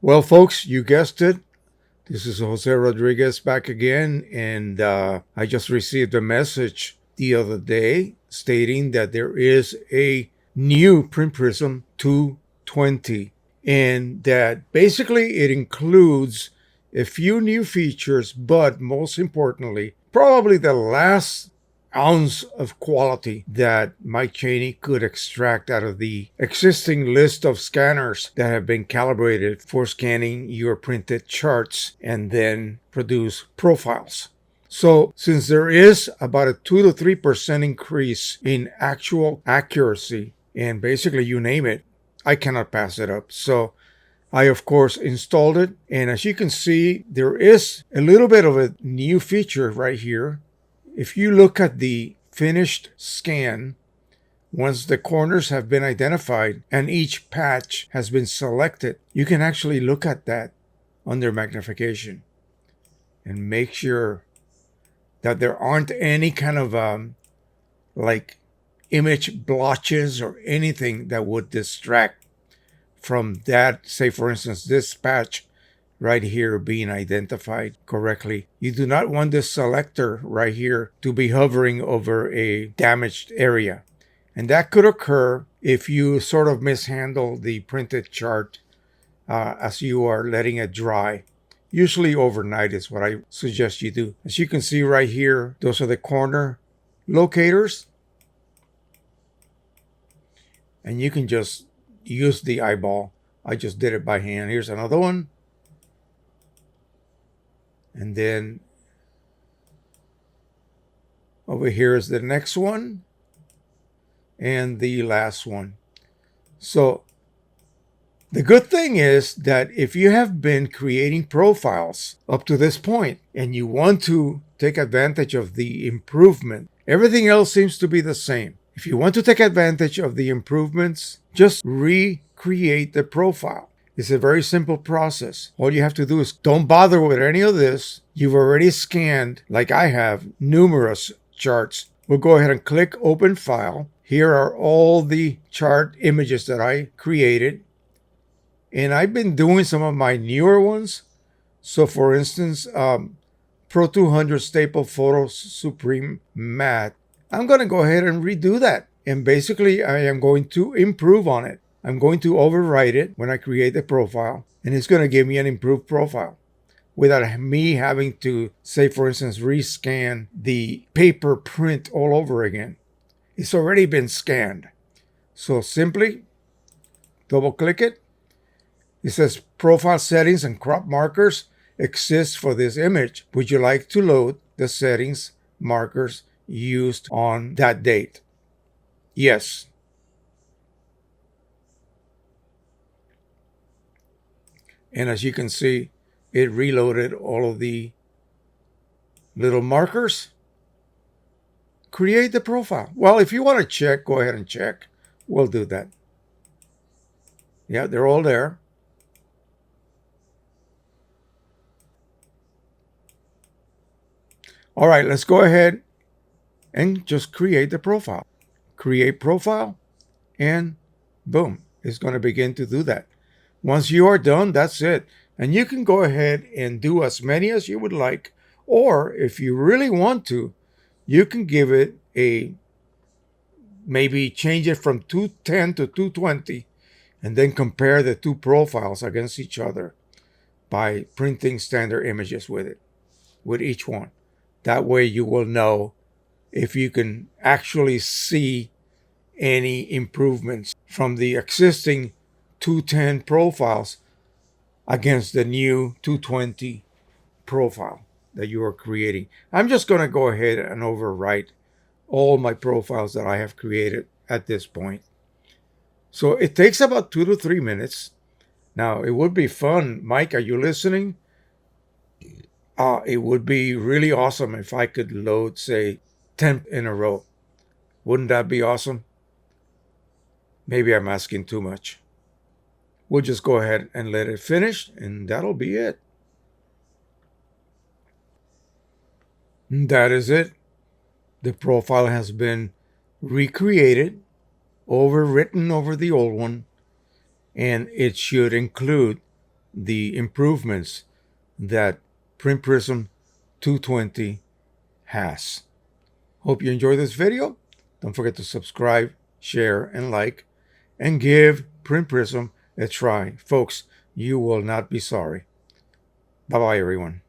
Well, folks, you guessed it. This is Jose Rodriguez back again, and I just received a message the other day stating that there is a new Print Prism 220, and that basically it includes a few new features, but most importantly, probably the last ounce of quality that Mike Cheney could extract out of the existing list of scanners that have been calibrated for scanning your printed charts and then produce profiles. So, since there is about a 2 to 3% increase in actual accuracy, and basically you name it, I cannot pass it up. So, I, of course, installed it. And as you can see, there is a little bit of a new feature right here. If you look at the finished scan, once the corners have been identified and each patch has been selected, you can actually look at that under magnification and make sure that there aren't any kind of like image blotches or anything that would distract from that. Say, for instance, this patch right here being identified correctly. You do not want this selector right here to be hovering over a damaged area. And that could occur if you sort of mishandle the printed chart as you are letting it dry. Usually overnight is what I suggest you do. As you can see right here, those are the corner locators. And you can just use the eyeball. I just did it by hand. Here's another one. And then over here is the next one and the last one. So the good thing is that if you have been creating profiles up to this point and you want to take advantage of the improvement, everything else seems to be the same. If you want to take advantage of the improvements, just recreate the profile. It's a very simple process. All you have to do is don't bother with any of this. You've already scanned, like I have, numerous charts. We'll go ahead and click Open File. Here are all the chart images that I created. And I've been doing some of my newer ones. So for instance, Pro 200 Staple Photo Supreme Matte. I'm going to go ahead and redo that. And basically, I am going to improve on it. I'm going to overwrite it when I create the profile, and it's going to give me an improved profile without me having to, say, for instance, rescan the paper print all over again. It's already been scanned. So simply double click it. It says profile settings and crop markers exist for this image. Would you like to load the settings markers used on that date? Yes. And as you can see, it reloaded all of the little markers. Create the profile. Well, if you want to check, go ahead and check. We'll do that. Yeah, they're all there. All right, let's go ahead and just create the profile. Create profile, and boom, it's going to begin to do that. Once you are done, that's it. And you can go ahead and do as many as you would like. Or if you really want to, you can give it a, maybe change it from 210 to 220 and then compare the two profiles against each other by printing standard images with it, with each one. That way you will know if you can actually see any improvements from the existing 210 profiles against the new 220 profile that you are creating. I'm just going to go ahead and overwrite all my profiles that I have created at this point. So it takes about 2 to 3 minutes. Now, it would be fun. Mike, are you listening? It would be really awesome if I could load, say, 10 in a row. Wouldn't that be awesome? Maybe I'm asking too much. We'll just go ahead and let it finish, and that'll be it. And that is it. The profile has been recreated, overwritten over the old one, and it should include the improvements that Print Prism 220 has. Hope you enjoy this video. Don't forget to subscribe, share, and like, and give Print Prism a try. Folks, you will not be sorry. Bye-bye, everyone.